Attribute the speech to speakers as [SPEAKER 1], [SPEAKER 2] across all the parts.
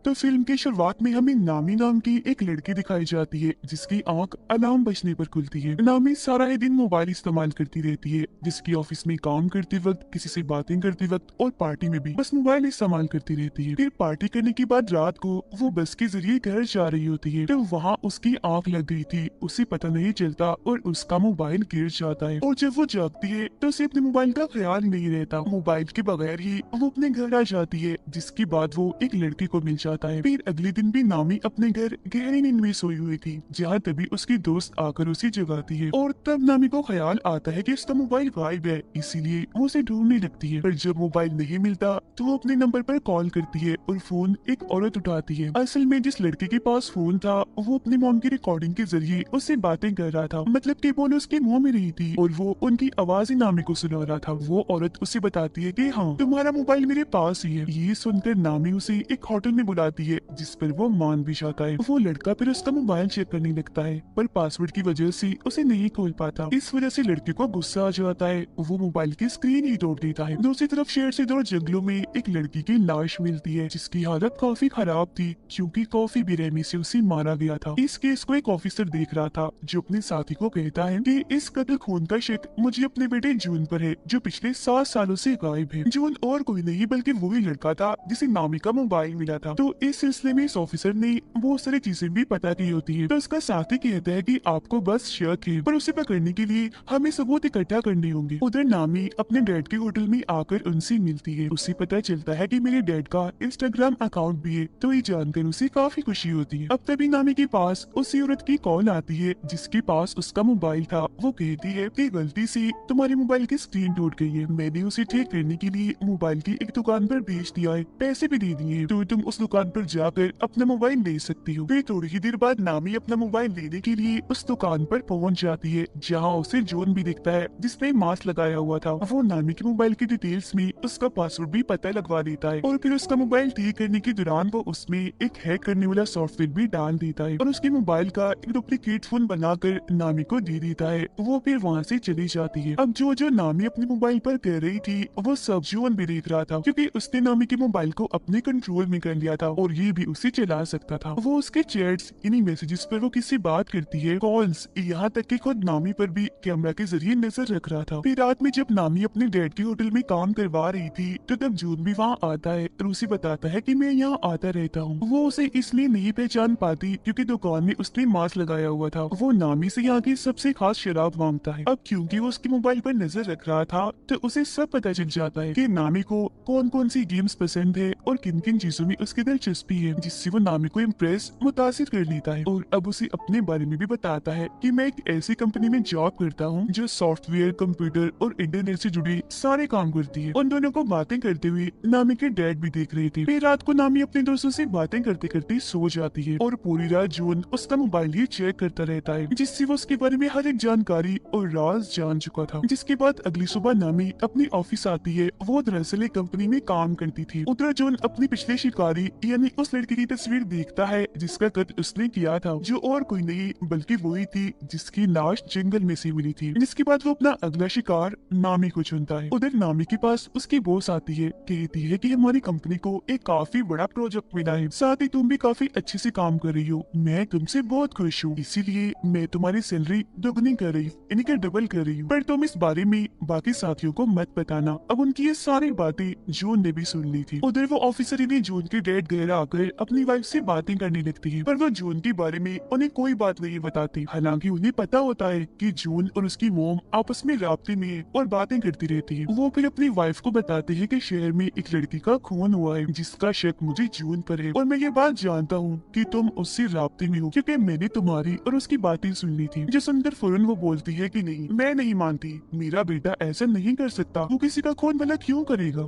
[SPEAKER 1] तो फिल्म की शुरुआत में हमें नामी नाम की एक लड़की दिखाई जाती है जिसकी आंख अलार्म बजने पर खुलती है। नामी सारा ही दिन मोबाइल इस्तेमाल करती रहती है, जिसकी ऑफिस में काम करते वक्त, किसी से बातें करते वक्त और पार्टी में भी बस मोबाइल इस्तेमाल करती रहती है। फिर पार्टी करने के बाद रात को वो बस के जरिए घर जा रही होती है, तो वहाँ उसकी आंख लग गई थी, उसे पता नहीं चलता और उसका मोबाइल गिर जाता है। और जब वो जागती है तो उसे अपने मोबाइल का ख्याल नहीं रहता। मोबाइल के बगैर ही वो अपने घर आ जाती है, जिसके बाद वो एक लड़की को मिल जाता है। फिर अगले दिन भी नामी अपने घर गहरी नींद में सोई हुई थी, जहाँ तभी उसकी दोस्त आकर उसे जगाती है और तब नामी को ख्याल आता है कि उसका मोबाइल गायब है, इसीलिए वो उसे ढूंढने लगती है। पर जब मोबाइल नहीं मिलता तो वो अपने नंबर पर कॉल करती है और फोन एक औरत उठाती है। असल में जिस लड़के के पास फोन था वो अपनी मॉम की रिकॉर्डिंग के जरिए उससे बातें कर रहा था, मतलब कि बोल उसके मुंह में रही थी और वो उनकी आवाज ही नामी को सुना रहा था। वो औरत उसे बताती है कि हाँ, तुम्हारा मोबाइल मेरे पास ही है। ये सुनकर नामी उसे एक होटल में बुलाती है, जिस पर वो मान भी जाता है। वो लड़का फिर उसका मोबाइल चेक करने लगता है, पर पासवर्ड की वजह से उसे नहीं खोल पाता। इस वजह से लड़के को गुस्सा आ जाता है, वो मोबाइल की स्क्रीन ही तोड़ देता है। दूसरी तरफ शेर से दूर जंगलों में एक लड़की की लाश मिलती है, जिसकी हालत काफी खराब थी क्योंकि काफी बेरहमी से उसे मारा गया था। इस केस को एक ऑफिसर देख रहा था, जो अपने साथी को कहता है कि इस कत्ल खून का शक मुझे अपने बेटे जून पर है, जो पिछले 7 सालों से गायब है। जून और कोई नहीं बल्कि वही लड़का था जिसे नामी का मोबाइल मिला था। तो इस सिलसिले में इस ऑफिसर ने बहुत सारी चीजें भी पता की होती है। तो उसका साथी कहता है कि आपको बस शक है, पर उसे पकड़ने के लिए हमें सबूत इकट्ठा करने होंगे। उधर नामी अपने डैड के होटल में आकर उनसे मिलती है। उसे पता चलता है कि मेरे डैड का इंस्टाग्राम अकाउंट भी है, तो ये जानकर उसे काफी खुशी होती है। अब तभी नामी के पास उसी औरत की कॉल आती है जिसके पास उसका मोबाइल था। वो कहती है कि गलती से तुम्हारे मोबाइल की स्क्रीन टूट गई है, मैंने उसे ठीक करने के लिए मोबाइल की एक दुकान पर भेज दिया है, पैसे भी दे दिए, तो तुम उस दुकान पर जाकर अपना मोबाइल ले सकती हो। फिर थोड़ी ही देर बाद नामी अपना मोबाइल लेने के लिए उस दुकान पर पहुंच जाती है, जहां उसे जॉन भी दिखता है जिसने मास्क लगाया हुआ था। वो नामी के मोबाइल की डिटेल्स में उसका पासवर्ड भी पता लगवा देता है और फिर उसका मोबाइल ठीक करने के दौरान वो उसमें एक हैक करने वाला सॉफ्टवेयर भी डाल देता है और उसके मोबाइल का एक डुप्लीकेट फोन बनाकर नामी को दे देता है। वो फिर वहाँ से चली जाती है। अब जो जो नामी अपने मोबाइल पर कर रही थी वो सब जॉन भी देख रहा था, क्योंकि उसने नामी के मोबाइल को अपने कंट्रोल में कर लिया था और ये भी उसे चला सकता था। वो उसके चैट्स, इन्हीं मैसेजेस पर वो किससे बात करती है, कॉल्स, यहाँ तक कि खुद नामी पर भी कैमरा के जरिए नजर रख रहा था। फिर रात में जब नामी अपने डैड के होटल में काम करवा रही थी तो तब जून भी वहाँ आता है और उसे बताता है कि मैं यहाँ आता रहता हूँ। वो उसे इसलिए नहीं पहचान पाती क्योंकि दुकान में उसने मास्क लगाया हुआ था। वो नामी से यहाँ की सबसे खास शराब मांगता है। अब क्योंकि वो उसके मोबाइल पर नजर रख रहा था तो उसे सब पता चल जाता है कि नामी को कौन कौन सी गेम्स पसंद है और किन किन चीजों में उसकी दिलचस्पी है, जिससे वो नामी को इम्प्रेस, मुतासिर कर लेता है। और अब उसे अपने बारे में भी बताता है कि मैं एक ऐसी कंपनी में जॉब करता हूँ जो सॉफ्टवेयर, कंप्यूटर और इंटरनेट से जुड़ी सारे काम करती है। उन दोनों को बातें करते हुए नामी के डैड भी देख रहे थे। फिर रात को नामी अपने दोस्तों से बातें करते करते सो जाती है और पूरी रात जून उसका मोबाइल ही चेक करता रहता है, जिससे वो उसके बारे में हर एक जानकारी और राज जान चुका था। जिसके बाद अगली सुबह नामी अपनी ऑफिस आती है। वो दरअसल एक कंपनी में काम करती थी। उधर जून अपनी पिछले शिकारी यानी उस लड़की की तस्वीर देखता है जिसका कत्ल उसने किया था, जो और कोई नहीं बल्कि वही थी जिसकी लाश जंगल में से मिली थी। जिसके बाद वो अपना अगला शिकार नामी को चुनता है। उधर नामी के पास उसकी बॉस आती है, कहती है कि हमारी कंपनी को एक काफी बड़ा प्रोजेक्ट मिला है, साथ ही तुम भी काफी अच्छे से काम कर रही हो, मैं तुमसे बहुत खुश हूँ, इसीलिए मैं तुम्हारी सैलरी दोगुनी कर रही हूँ, यानी कि डबल कर रही हूँ, पर तुम इस बारे में बाकी साथियों को मत बताना। अब उनकी ये सारी बातें जून ने भी सुन ली थी। उधर वो ऑफिसर ने जून के डैड घर आकर अपनी वाइफ से बातें करने लगती है, पर वो जून के बारे में उन्हें कोई बात नहीं बताती। हालांकि उन्हें पता होता है कि जून और उसकी मोम आपस में राब्ते में है और बातें करती रहती है। वो फिर अपनी वाइफ को बताते हैं कि शहर में एक लड़की का खून हुआ है जिसका शक मुझे जून पर है, और मैं ये बात जानता हूँ कि तुम उससे राब्ते में हो क्योंकि मैंने तुम्हारी और उसकी बातें सुन ली थी। जो सुनकर फौरन वो बोलती है कि नहीं, मैं नहीं मानती, मेरा बेटा ऐसा नहीं कर सकता, वो किसी का खून भला क्यों करेगा।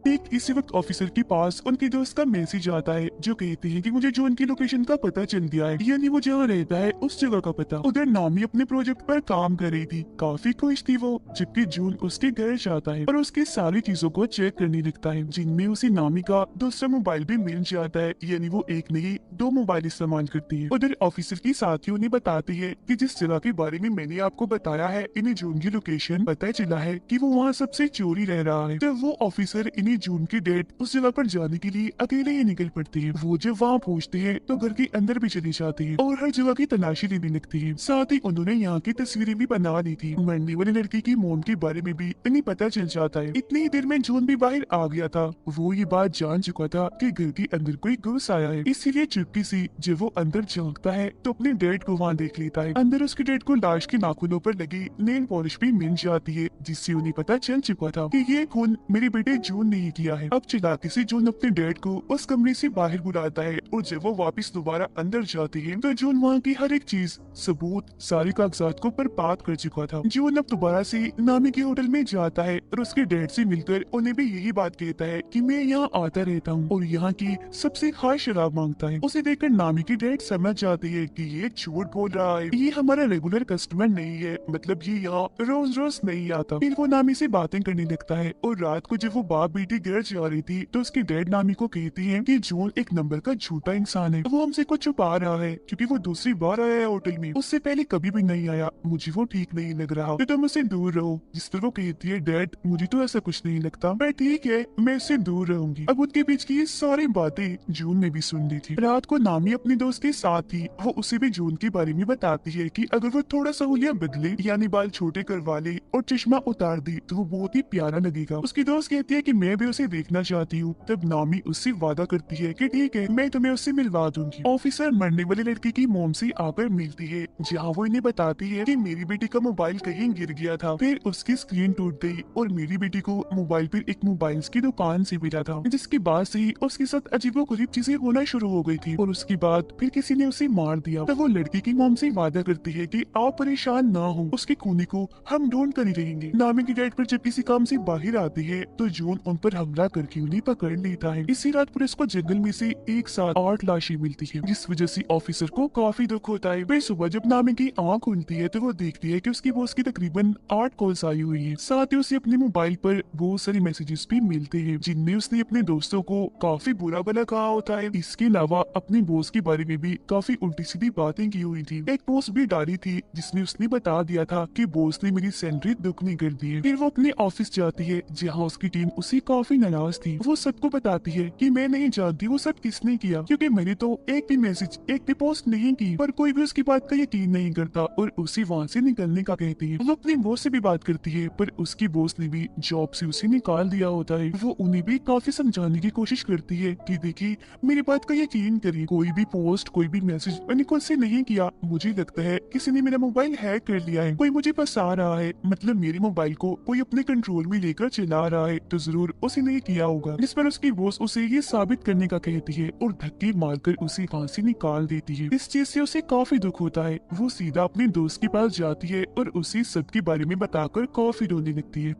[SPEAKER 1] ठीक इसी वक्त ऑफिसर के पास उनके दोस्त का मैसेज आता है जो कहते हैं कि मुझे जॉन की लोकेशन का पता चल गया है, यानी वो जहाँ रहता है उस जगह का पता। उधर नामी अपने प्रोजेक्ट पर काम कर रही थी, काफी खुश थी वो, जबकि जून उसके घर जाता है और उसकी सारी चीजों को चेक करने लगता है, जिनमें उसे नामी का दूसरा मोबाइल भी मिल जाता है, यानी वो एक नहीं 2 मोबाइल इस्तेमाल करती है। उधर ऑफिसर की साथियों ने बताती है कि जिस जगह के बारे में मैंने आपको बताया है, इन्हें जून की लोकेशन पता चला है कि वो वहाँ सबसे चोरी रह रहा है। जब वो ऑफिसर इन्हें ही जून की डेट उस जगह पर जाने के लिए अकेले ही निकल पड़ते हैं। वो जब वहाँ पहुँचते हैं तो घर के अंदर भी चले जाते हैं और हर जगह की तलाशी लेने लगते हैं। साथ ही उन्होंने यहाँ की तस्वीरें भी बना ली थी। मरने वाली लड़की की मोम के बारे में भी इन्हें पता चल जाता है। इतनी ही देर में जून भी बाहर आ गया था। वो ये बात जान चुका था कि घर के अंदर कोई घुस आया है, इसीलिए चुपके से जब वो अंदर झांकता है तो अपने डैड को वहाँ देख लेता है। अंदर उसके डैड को लाश के नाखूनों पर लगी नेल पॉलिश भी मिल जाती है, जिससे उन्हें पता चल चुका था कि ये खून मेरे बेटे जून ने ही किया है। अब चालाकी से जून अपने डैड को उस कमरे से बाहर बुलाता है और जब वो वापस दोबारा अंदर जाते हैं तो जून वहाँ की हर एक चीज, सबूत, सारे कागजात को बर्बाद कर चुका था। जून अब दोबारा से नामी के होटल में जाता है और उसके डैड से मिलकर उन्हें भी यही बात कहता है कि मैं यहाँ आता रहता हूँ और यहाँ की सबसे खास शराब मांगता है। उसे देखकर नामी की डैड समझ जाती है कि ये झूठ बोल रहा है, ये हमारा रेगुलर कस्टमर नहीं है, मतलब ये यहाँ रोज रोज नहीं आता। फिर वो नामी से बातें करने लगता है और रात को जब वो बाप बेटी घर जा रही थी तो उसकी डैड नामी को कहती है कि जून एक नंबर का झूठा इंसान है, वो हमसे कुछ छुपा रहा है क्योंकि वो दूसरी बार आया है होटल में, उससे पहले कभी भी नहीं आया, मुझे वो ठीक नहीं लग रहा, तो तुम उससे दूर रहो। जिस पर वो कहती है डैड मुझे तो ऐसा कुछ नहीं लगता, मैं ठीक है, मैं इससे दूर रहूंगी। अब उनके बीच की ये सारी बातें जून ने भी सुन ली थी। रात को नामी अपने दोस्त के साथ थी, वो उसे भी जून के बारे में बताती है कि अगर वो थोड़ा सा हुलिया बदले यानी बाल छोटे करवा ले और चश्मा उतार दे तो वो बहुत ही प्यारा लगेगा। उसकी दोस्त कहती है कि मैं भी उसे देखना चाहती हूँ। तब नामी उससे वादा करती है कि ठीक है, मैं तुम्हें उससे मिलवा दूंगी। ऑफिसर मरने वाली लड़की की मोम से आकर मिलती है, जहाँ वो इन्हें बताती है कि मेरी बेटी का मोबाइल कहीं गिर गया था, फिर उसकी स्क्रीन टूट गई और मेरी बेटी को मोबाइल पर एक मोबाइल की दुकान से मिला था, जिसके बाद से ही उसके साथ अजीबोगरीब चीजें होना शुरू हो गई थी और उसके बाद फिर किसी ने उसे मार दिया। तब वो लड़की की मोम से वादा करती है कि आप परेशान ना हो, उसके खूनी को हम ढूंढ कर ही रहेंगे। नामी की डेट पर जब किसी काम से बाहर आती है तो जून उन पर हमला करके उन्हें पकड़ लेता है। इसी रात पुलिस को जंगल में से एक साथ 8 लाशें मिलती है, जिस वजह से ऑफिसर को काफी दुख होता है। फिर सुबह जब नामी की आंख खुलती है तो वो देखती है कि उसकी बॉस की तकरीबन 8 कॉल्स आई हुई है। साथ ही उसे अपने मोबाइल पर बहुत सारे मैसेजेस भी मिलते हैं, जिनमें उसने अपने दोस्तों को काफी बुरा भला कहा होता है। इसके अलावा अपने बॉस के बारे में भी काफी उल्टी सीधी बातें की हुई थी। एक पोस्ट भी डाली थी जिसमें उसने बता दिया था कि बॉस ने मेरी सैलरी दुगनी कर दी है। फिर वो अपने ऑफिस जाती है जहाँ उसकी टीम उसे काफी नाराज थी। वो सबको बताती है कि मैं नहीं जानती वो सब किसने किया, क्योंकि मैंने तो एक भी मैसेज, एक भी पोस्ट नहीं की, पर कोई भी उसकी बात का यकीन नहीं करता और उसे वहाँ से निकलने का कहती है। वो अपनी बॉस से भी बात करती है, पर उसकी बॉस ने भी जॉब से उसे निकाल दिया होता है। वो उन्हें भी काफी समझाने की कोशिश करती है कि देखिए मेरी बात का यकीन करिए, कोई भी पोस्ट, कोई भी मैसेज मैंने खुद से नहीं किया, मुझे लगता है किसी ने मेरा मोबाइल हैक कर लिया है, कोई मुझे फंसा रहा है, मतलब मेरे मोबाइल को कोई अपने कंट्रोल में लेकर चला रहा है, तो जरूर उसे नहीं किया होगा। जिस पर उसकी बॉस उसे ये साबित करने का कहती है और धक्के मारकर उसे वहाँ से निकाल देती है। इस चीज से उसे काफी दुख होता है। वो सीधा अपने दोस्त के पास जाती है और उसे सबके बारे में बताकर काफी रोने लगती है।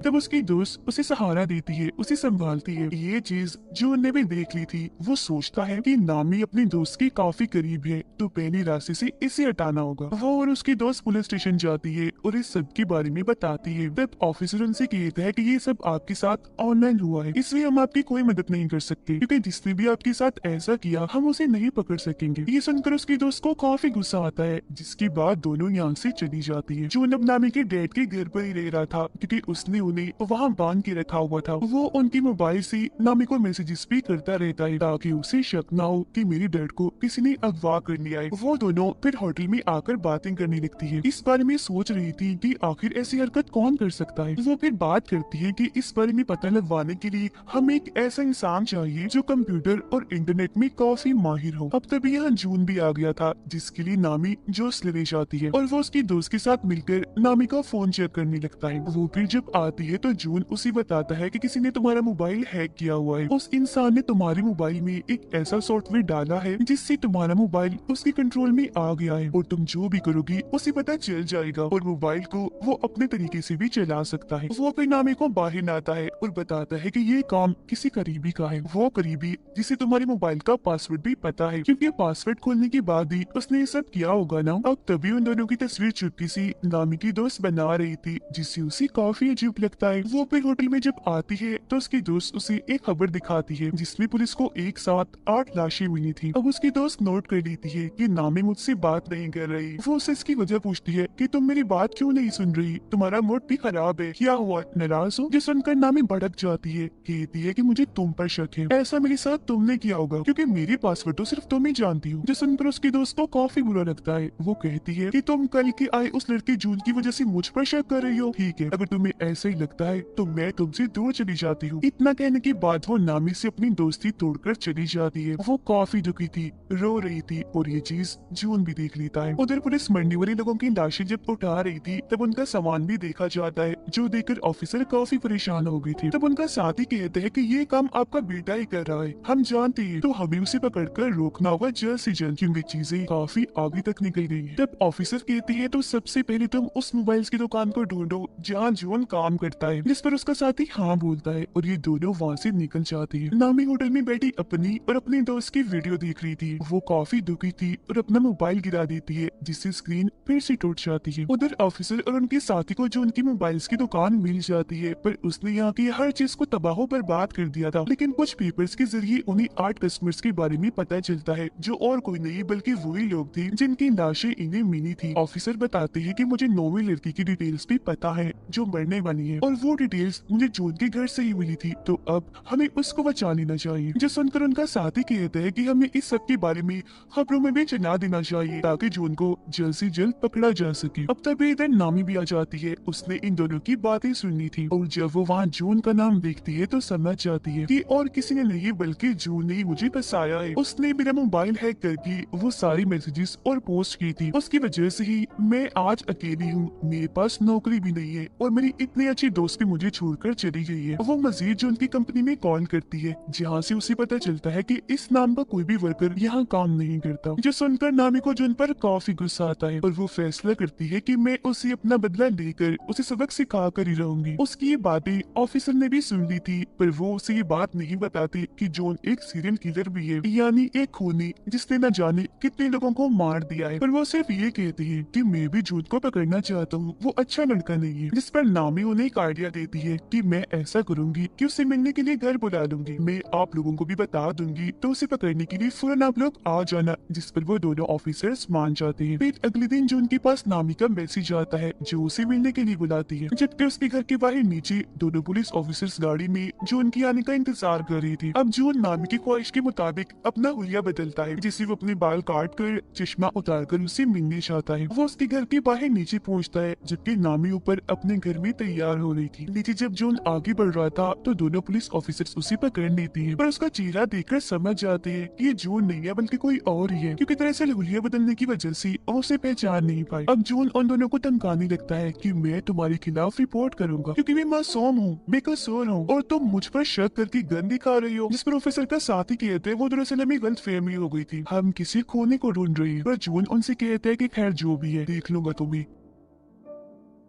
[SPEAKER 1] तब उसकी दोस्त उसे सहारा देती है, उसे संभालती है। ये चीज जून ने भी देख ली थी। वो सोचता है कि नामी अपने दोस्त के काफी करीब है, तो पहले रास्ते से इसे हटाना होगा। वो और उसकी दोस्त पुलिस स्टेशन जाती है और इस सब के बारे में बताती है। तब ऑफिसर उनसे कहता है कि ये सब आपके साथ ऑनलाइन हुआ है, इसलिए हम आपकी कोई मदद नहीं कर सकते, क्योंकि जिसने भी आपके साथ ऐसा किया हम उसे नहीं पकड़ सकेंगे। ये सुनकर उसकी दोस्त को काफी गुस्सा आता है, जिसके बाद दोनों यहाँ से चली जाती है। जून अब नामी के डैड के घर पर ही रह रहा था, क्योंकि उसने उन्हें वहाँ बांध के रखा हुआ था। वो उनकी मोबाइल से नामी को मैसेजेस भी करता रहता है ताकि उसे शक ना हो कि मेरी डैड को किसी ने अगवा कर लिया है। वो दोनों फिर होटल में आकर बातें करने लगती है। इस बारे में सोच रही थी कि आखिर ऐसी हरकत कौन कर सकता है। वो फिर बात करती है कि इस बारे में पता लगवाने के लिए हमें एक ऐसा इंसान चाहिए जो कंप्यूटर और इंटरनेट में काफी माहिर हो। अब तभी यहाँ जून भी आ गया था, जिसके लिए नामी जोश लेने जाती है और वो उसकी दोस्त के साथ मिलकर नामी का फोन चेक करने लगता है। वो फिर जब आती है तो जून उसे बताता है कि किसी ने तुम्हारा मोबाइल हैक किया हुआ है। उस इंसान ने तुम्हारे मोबाइल में एक ऐसा सॉफ्टवेयर डाला है जिससे तुम्हारा मोबाइल उसके कंट्रोल में आ गया है और तुम जो भी करोगी उसे पता चल जाएगा और मोबाइल को वो अपने तरीके से भी चला सकता है। वो फिर नामी को बाहर लाता है और बताता है कि ये काम किसी करीबी का है, वो करीबी जिसे तुम्हारे मोबाइल का पासवर्ड भी पता है, क्योंकि पासवर्ड खोलने के बाद ही उसने ये सब किया होगा ना। अब तभी उन दोनों की तस्वीर चुटकी सी नामी की दोस्त बना रही थी, जिससे उसे काफी अजीब लगता है। वो फिर होटल में जब आती है तो उसकी दोस्त उसे एक खबर दिखाती है जिसमें पुलिस को एक साथ 8 लाशें मिली थी। अब उसकी दोस्त नोट कर लेती है कि नामी मुझसे बात नहीं कर रही। वो उससे इसकी वजह पूछती है कि तुम मेरी बात क्यों नहीं सुन रही, तुम्हारा मूड भी खराब है, क्या हुआ, नाराज हो? जो सुनकर नामी भड़क जाती है, कहती है कि मुझे तुम पर शक है, ऐसा मेरे साथ तुमने किया होगा क्योंकि मेरी पासवर्ड तो सिर्फ तुम ही जानती हो। जो सुनकर उसकी दोस्त को काफी बुरा लगता है। वो कहती है कि तुम कल के आए उस लड़की जून की वजह से मुझ पर शक कर रही हो। ठीक है, अगर तुम्हें ऐसा ही लगता है तो मैं तुमसे दूर चली जाती हूँ। इतना कहने के बाद वो नामी से अपनी दोस्ती तोड़कर चली जाती है। वो काफी दुखी थी, रो रही थी और ये चीज जून भी देख लेता है। उधर पुलिस मरने वाले लोगों की लाशें जब उठा रही थी तब उनका सामान भी देखा जाता है, जो देखकर ऑफिसर काफी परेशान हो गई थी। तब उनका साथी कहते हैं कि ये काम आपका बेटा ही कर रहा है, हम जानते हैं, तो हमें उसे पकड़कर रोकना होगा जल्द से जल्द क्योंकि चीजें काफी आगे तक निकल गई है। तब ऑफिसर कहती है तो सबसे पहले तुम उस मोबाइल्स की दुकान को ढूंढो जहाँ जून काम करता है, जिस पर उसका साथी हाँ बोलता है और ये दोनों वहाँ से निकल जाते हैं। नामी होटल में बैठी अपनी और अपने दोस्त की वीडियो देख रही थी। वो काफी दुखी थी और अपना मोबाइल गिरा देती है जिससे स्क्रीन फिर से टूट जाती है। उधर ऑफिसर और उनके साथी को जो उनकी मोबाइल्स की दुकान मिल जाती है, पर उसने यहाँ की हर चीज को तबाह बर्बाद कर दिया था। लेकिन कुछ पेपर्स के जरिए उन्हें 8 कस्टमर्स के बारे में पता चलता है जो और कोई नहीं बल्कि वही लोग थे जिनकी लाशें इन्हें मिली थी। ऑफिसर बताते हैं कि मुझे 9वीं लड़की की डिटेल्स भी पता है जो मरने वाली है और वो डिटेल्स मुझे जून के घर से ही मिली थी, तो अब हमें उसको बचा लेना चाहिए। जो सुनकर उनका साथी कहता है कि हमें इस सब के बारे में खबरों में भी चला देना चाहिए ताकि जून को जल्द से जल्द पकड़ा जा सके। अब तभी इधर नामी भी आ जाती है। उसने इन दोनों की बातें सुननी थी और जब वो वहाँ जून का नाम देखती है तो समझ जाती है कि और किसी ने नहीं बल्कि जून ने ही मुझे फंसाया है। उसने मेरा मोबाइल हैक करके वो सारी मैसेजेस और पोस्ट की थी, उसकी वजह से ही मैं आज अकेली हूँ, मेरे पास नौकरी भी नहीं है और मेरी इतनी अच्छी दोस्त भी मुझे छोड़कर चली गई है। वो मजीद जून की कंपनी में कॉल करती है जहाँ से उसे पता चलता है कि इस नाम का कोई भी वर्कर यहाँ काम नहीं करता। जो सुनकर नामी को जून पर काफी गुस्सा आता है और वो फैसला करती है कि मैं उसे अपना बदला लेकर उसे सबक सिखा कर ही रहूंगी। उसकी ये बातें ऑफिसर ने भी सुन ली थी, पर वो उसे ये बात नहीं बताती कि जॉन एक सीरियल किलर भी है, यानी एक खूनी जिसने न जाने कितने लोगों को मार दिया है। पर वो सिर्फ ये कहती है कि मैं भी जून को पकड़ना चाहता हूँ, वो अच्छा लड़का नहीं है। जिस पर नामी उन्हें एक आइडिया देती है कि मैं ऐसा करूंगी कि उससे मिलने के लिए घर बुला लूंगी, मैं आप लोगों को भी बता दूंगी तो उसे पकड़ने के लिए फौरन आप लोग आ जाना। जिस पर वो दोनों ऑफिसर्स मान जाते हैं। फिर अगले दिन जून के पास नामी का मैसेज आता है जो उसे मिलने के लिए बुलाती है, जबकि उसके घर के बाहर नीचे दोनों पुलिस ऑफिसर्स गाड़ी में जून के आने का इंतजार कर रही थी। अब जून नामी की ख्वाहिश के मुताबिक अपना हुलिया बदलता है, जिससे वो अपने बाल काट कर चश्मा उतार कर उससे मिलने चाहता है। वो उसके घर के बाहर नीचे पहुंचता है जबकि नामी ऊपर अपने घर में तैयार हो रही थी। नीचे जब जून आगे बढ़ रहा था तो दोनों पुलिस ऑफिसर्स उसे पकड़ लेती हैं, पर उसका चेहरा देखकर समझ जाते हैं कि ये जून नहीं है बल्कि कोई और ही है, क्योंकि दरअसल हुलिया बदलने की वजह से वो उसे पहचान नहीं पाई। अब जून उन दोनों को धमकाने लगता है कि मैं तुम्हारे खिलाफ रिपोर्ट करूंगा क्योंकि मैं मासूम हूँ, बेकसूर हूँ और तुम मुझ पर शक करके गन दिखा रही हो। जिस पर ऑफिसर का साथी कहते हैं वो दरअसल हमें गलतफहमी हो गई थी, हम किसी खोने को ढूंढ रहे हैं। पर जून उनसे कहता है कि खैर जो भी है देख लूंगा तुम्हें।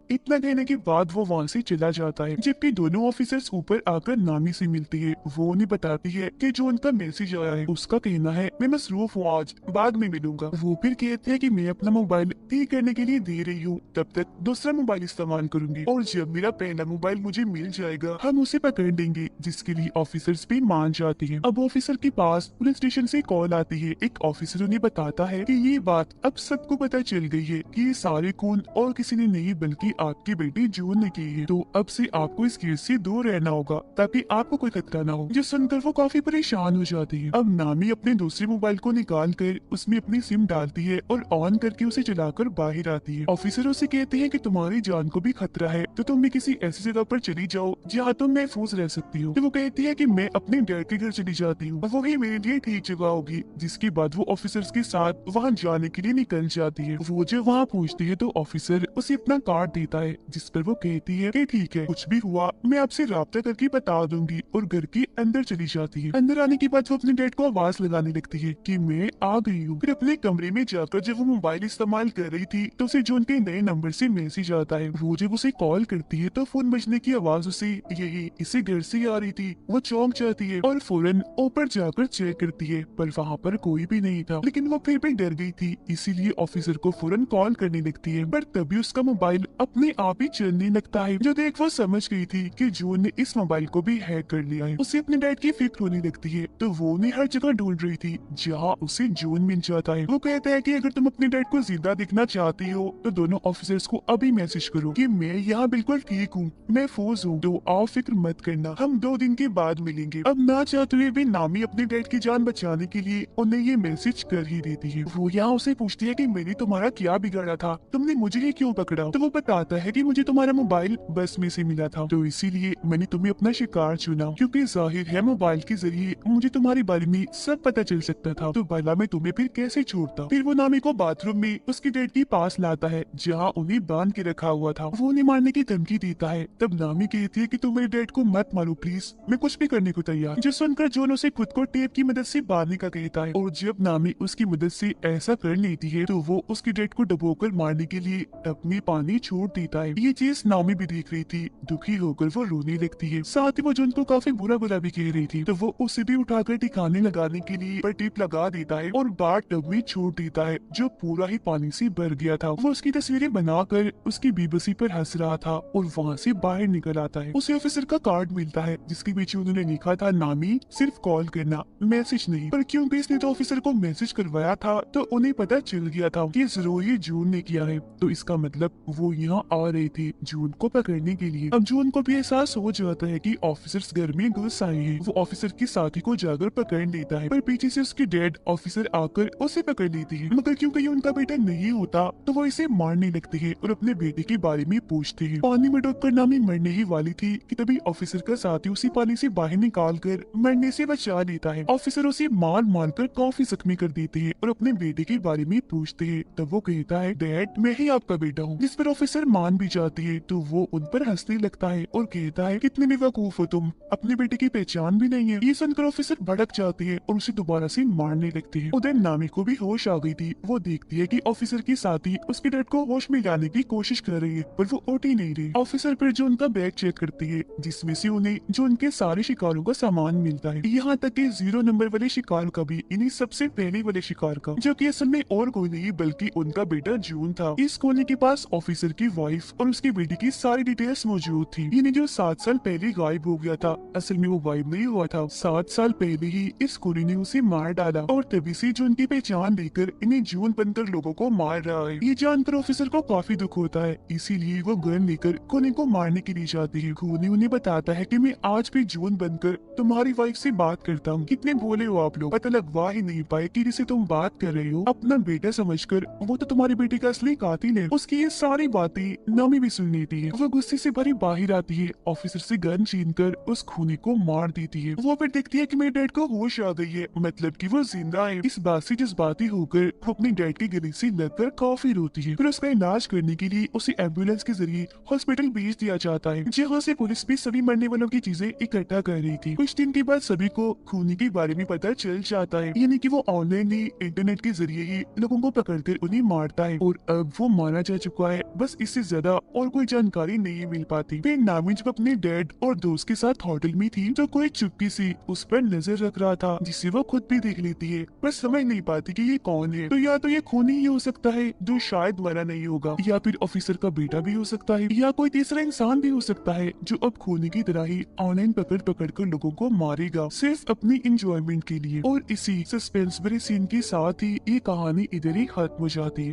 [SPEAKER 1] इतना कहने के बाद वो वहाँ से चला जाता है, जबकि दोनों ऑफिसर्स ऊपर आकर नामी से मिलती है। वो उन्हें बताती है कि जो उनका मैसेज आया है उसका कहना है मैं मसरूफ हूँ, आज बाद में मिलूंगा। वो फिर कहते हैं कि मैं अपना मोबाइल ठीक करने के लिए दे रही हूँ, तब तक दूसरा मोबाइल इस्तेमाल करूंगी और जब मेरा पहला मोबाइल मुझे मिल जाएगा हम उसे पकड़ लेंगे, जिसके लिए ऑफिसर्स भी मान जाते हैं। अब ऑफिसर के पास पुलिस स्टेशन से कॉल आती है। एक ऑफिसर उन्हें बताता है कि ये बात अब सबको पता चल गई है कि ये सारे खून और किसी ने नहीं बल्कि आपकी बेटी जून ने की है, तो अब से आपको इस केस से दूर रहना होगा ताकि आपको कोई खतरा ना हो। जो सुनकर वो काफी परेशान हो जाती है। अब नामी अपने दूसरे मोबाइल को निकाल कर उसमें अपनी सिम डालती है और ऑन करके उसे चलाकर बाहर आती है। ऑफिसर उसे कहते हैं कि तुम्हारी जान को भी खतरा है तो तुम भी किसी ऐसी जगह पर चली जाओ जहाँ तुम महफूज रह सकती हो। तो वो कहती है कि मैं अपने डैड के घर चली जाती हूँ, वही मेरे लिए ठीक जगह होगी। जिसके बाद वो ऑफिसर्स के साथ वहाँ जाने के लिए निकल जाती है। वो जब वहाँ पहुँचती है तो ऑफिसर उसे अपना कार्ड देता है, जिस पर वो कहती है कि ठीक है कुछ भी हुआ मैं आपसे राब्ता करके बता दूंगी, और घर के अंदर चली जाती है। अंदर आने के बाद वो अपने डैड को आवाज लगाने लगती है कि मैं आ गई हूँ। फिर अपने कमरे में जाकर जब वो मोबाइल इस्तेमाल कर रही थी तो उसे जून के नए नंबर से मैसेज आता है। वो जब उसे कॉल करती है तो फोन बजने की आवाज उसे यही इसे घर से आ रही थी। वो चौंक जाती है और फौरन ऊपर जाकर चेक करती है, पर वहाँ पर कोई भी नहीं था। लेकिन वो फिर भी डर गई थी, इसीलिए ऑफिसर को फौरन कॉल करने लगती है। पर तभी उसका मोबाइल अपने आप ही चलने लगता है। जो देख वो समझ गई थी कि जून ने इस मोबाइल को भी हैक कर लिया है। उसे अपने डैड की फिक्र होने लगती है, तो वो उन्हें हर जगह ढूंढ रही थी जहाँ उसे जून मिल जाता है। वो कहता है कि अगर तुम अपने डैड को जिंदा देखना चाहती हो तो दोनों ऑफिसर्स को अभी मैसेज करो कि मैं यहाँ बिल्कुल ठीक हूँ, महफूज हूँ, तो आप फिक्र मत करना, हम 2 दिन के बाद मिलेंगे। अब ना चाहते हुए भी नामी अपने डैड की जान बचाने के लिए उन्हें ये मैसेज कर ही देती है। वो यहाँ उसे पूछती है कि मैंने तुम्हारा क्या बिगाड़ा था, तुमने मुझे ही क्यों पकड़ा? तो वो बताता है कि मुझे तुम्हारा मोबाइल बस में से मिला था, तो इसीलिए मैंने तुम्हें अपना शिकार चुना, क्योंकि जाहिर है मोबाइल के जरिए मुझे तुम्हारे बारे में सब पता चल सकता था, तो भला मैं तुम्हें फिर कैसे छोड़ता? फिर वो नामी को बाथरूम में उसके डैड के पास लाता है जहाँ उन्हें बांध के रखा हुआ था। वो उन्हें मारने की धमकी देता है। तब नामी कहती है कि तुम मेरे डैड को मत मारो प्लीज, मैं कुछ भी करने को तैयार। जो सुनकर जॉन उसे खुद को टेप की मदद से बांधने का कहता है, और जब नामी उसकी मदद से ऐसा कर लेती है तो वो उसके डैड को डुबोकर मारने के लिए अपनी पानी छोड़ देता है। ये चीज नामी भी देख रही थी। दुखी होकर वो रोने लगती है। साथ ही वो जॉन को काफी बुरा बुरा भी कह रही थी, तो वो उसे भी उठाकर ठिकाने लगाने के लिए पर टेप लगा देता है और बाथ टब में छोड़ देता है जो पूरा ही पानी से भर गया था। वो उसकी तस्वीरें बनाकर उसकी बेबसी पर हंस रहा था और वहाँ से बाहर निकल आता है। उसे ऑफिसर का कार्ड मिलता है जिसके पीछे उन्होंने लिखा था नामी सिर्फ कॉल करना, मैसेज नहीं। पर क्योंकि इसने तो ऑफिसर को मैसेज करवाया था तो उन्हें पता चल गया था कि जरूर ये जून ने किया है, तो इसका मतलब वो यहाँ आ रहे थे जून को पकड़ने के लिए। अब जून को भी एहसास हो जाता है कि ऑफिसर्स घर में घुस आए हैं। वो ऑफिसर के साथी को जाकर पकड़ लेता है, पर पीछे से उसकी डैड ऑफिसर आकर उसे पकड़ लेती है। मगर क्योंकि ये उनका बेटा नहीं होता तो वो इसे मारने लगते हैं और अपने बेटे के बारे में पूछते हैं। पानी में डूबकर नामी मरने ही वाली थी कि तभी ऑफिसर का साथी उसी पानी से बाहर निकाल कर मरने से बचा लेता है। ऑफिसर उसे मार मार कर काफी जख्मी कर देते हैं और अपने बेटे के बारे में पूछते हैं। तब वो कहता है डैड मैं ही आपका बेटा हूँ, जिस पर ऑफिसर मान भी जाती है। तो वो उन पर हंसने लगता है और कहता है कितने बेवकूफ हो तुम, अपने बेटे की पहचान भी नहीं है। ये सुनकर ऑफिसर भड़क जाती है और उसे दोबारा से मारने लगती है। उधर नामी को भी होश आ गई थी। वो देखती है कि ऑफिसर की साथी उसके डैड को होश में लाने की कोशिश कर रही है, पर वो उठ ही नहीं रही। ऑफिसर फिर जो उनका बैग चेक करती है जिसमें से उन्हें जो उनके सारे शिकारों का सामान मिलता है, यहाँ तक कि 0 नंबर वाले शिकार का भी, इन्हीं सबसे पहले वाले शिकार का, जो कि असल में और कोई नहीं बल्कि उनका बेटा जून था। इस कोने के पास ऑफिसर की वाइफ और उसकी बेटी की सारी डिटेल्स मौजूद थी। यानी जो 7 साल पहले गायब हो गया था असल में वो गायब नहीं हुआ था, 7 साल पहले ही इस कोने ने उसे मार डाला और तभी से जून की पहचान लेकर इन्हें जून बनकर लोगों को मार रहा है। ये जानकर ऑफिसर को काफी दुख होता है, इसीलिए वो गन लेकर कोने को मारने के लिए जाती है। कोने उन्हें बताता है कि मैं आज भी जून बनकर तुम्हारी वाइफ से बात करता हूँ। कितने भोले हो आप लोग, पता लगवा ही नहीं पाए कि जिसे तुम बात कर रहे हो अपना बेटा समझकर, वो तो तुम्हारे बेटे का असली कातिल है। उसकी ये सारी बातें नामी भी सुन लेती है। वो गुस्से से भरी बाहर आती है, ऑफिसर से गन छीनकर उस खूनी को मार देती है। वो फिर देखती है कि मेरे डैड को होश आ गई है, मतलब कि वो जिंदा है। इस बात से जज्बाती होकर वो अपने डैड के गले से लगकर काफी रोती है। फिर उसका इलाज करने के लिए उसे एम्बुलेंस के जरिए हॉस्पिटल भेज दिया जाता है, जहाँ से पुलिस भी सभी मरने वालों की चीजें इकट्ठा कर रही थी। कुछ दिन के बाद सभी को खूनी के बारे में पता चल जाता है, यानी कि वो ऑनलाइन ही इंटरनेट के जरिए ही लोगों को पकड़कर उन्हें मारता है और अब वो मारा जा चुका है। बस इससे ज्यादा और कोई जानकारी नहीं मिल पाती। फिर नामी जब अपने डैड और दोस्त के साथ होटल में थी तो कोई चुप्पी से उस पर नजर रख रहा था, जिसे वो खुद भी देख लेती है, पर समझ नहीं पाती कि ये कौन है। तो या तो ये खूनी ही हो सकता है जो शायद मरा नहीं होगा, या फिर ऑफिसर का बेटा भी हो सकता है, या कोई तीसरा इंसान भी हो सकता है जो अब खूनी की तरह ही ऑनलाइन पकड़ पकड़ कर लोगों को मारेगा सिर्फ अपनी इंजॉयमेंट के लिए। और इसी सस्पेंस भरे सीन के साथ ही ये कहानी इधर ही खत्म हो जाती है।